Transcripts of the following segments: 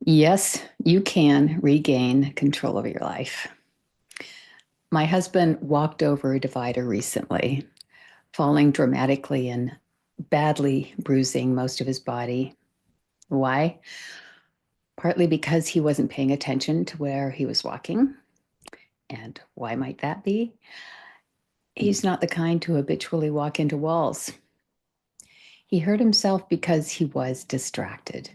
Yes, you can regain control of your life. My husband walked over a divider recently, falling dramatically and badly bruising most of his body. Why? Partly because he wasn't paying attention to where he was walking. And why might that be? He's not the kind to habitually walk into walls. He hurt himself because he was distracted,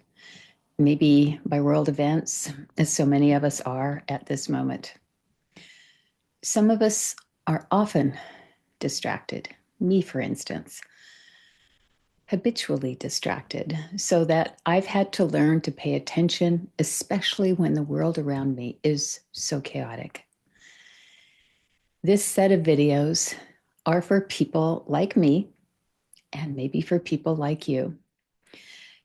maybe by world events, as so many of us are at this moment. Some of us are often distracted. Me, for instance, habitually distracted, so that I've had to learn to pay attention, especially when the world around me is so chaotic. This set of videos are for people like me, and maybe for people like you.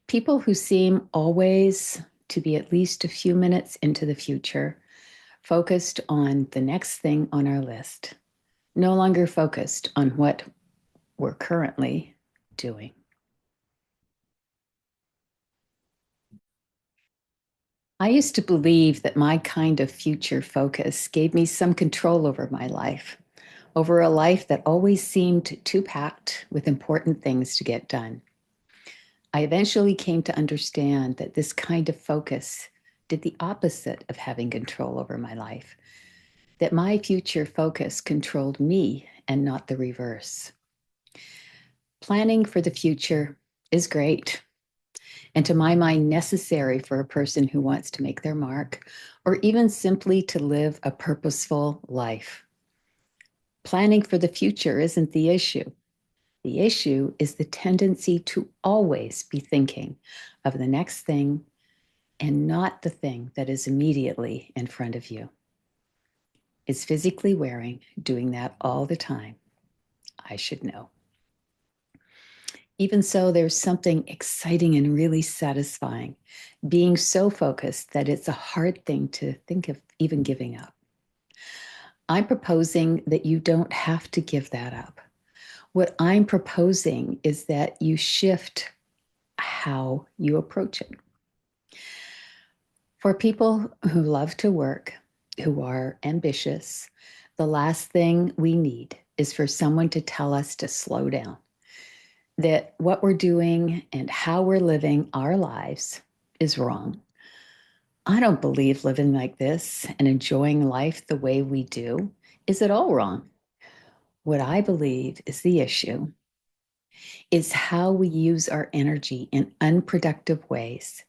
People who seem always to be at least a few minutes into the future, focused on the next thing on our list, no longer focused on what we're currently doing. I used to believe that my kind of future focus gave me some control over my life, over a life that always seemed too packed with important things to get done. I eventually came to understand that this kind of focus did the opposite of having control over my life, that my future focus controlled me and not the reverse. Planning for the future is great, and to my mind, necessary for a person who wants to make their mark or even simply to live a purposeful life. Planning for the future isn't the issue. The issue is the tendency to always be thinking of the next thing and not the thing that is immediately in front of you. Is physically wearing doing that all the time? I should know. Even so, there's something exciting and really satisfying being so focused that it's a hard thing to think of even giving up. I'm proposing that you don't have to give that up. What I'm proposing is that you shift how you approach it. For people who love to work, who are ambitious, the last thing we need is for someone to tell us to slow down, that what we're doing and how we're living our lives is wrong. I don't believe living like this and enjoying life the way we do is at all wrong. What I believe is the issue is how we use our energy in unproductive ways.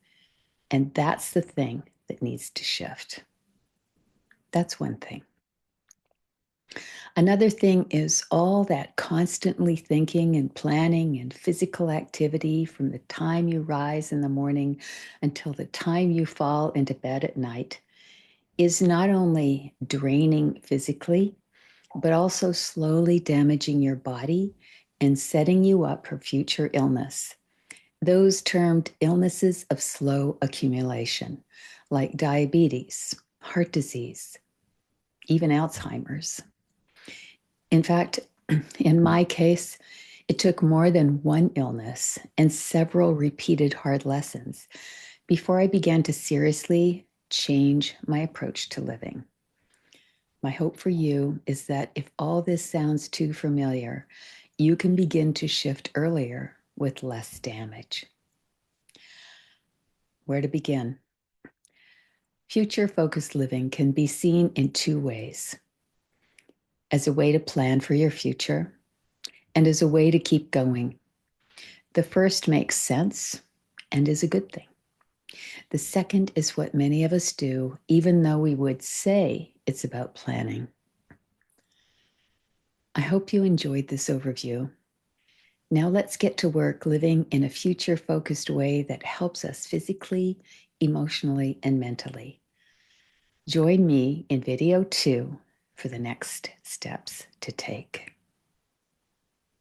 And that's the thing that needs to shift. That's one thing. Another thing is all that constantly thinking and planning and physical activity from the time you rise in the morning until the time you fall into bed at night is not only draining physically, but also slowly damaging your body and setting you up for future illness. Those termed illnesses of slow accumulation, like diabetes, heart disease, even Alzheimer's. In fact, in my case, it took more than one illness and several repeated hard lessons before I began to seriously change my approach to living. My hope for you is that if all this sounds too familiar, you can begin to shift earlier with less damage. Where to begin? Future focused living can be seen in two ways: as a way to plan for your future and as a way to keep going. The first makes sense and is a good thing. The second is what many of us do, even though we would say it's about planning. I hope you enjoyed this overview. Now let's get to work living in a future-focused way that helps us physically, emotionally, and mentally. Join me in video 2 for the next steps to take.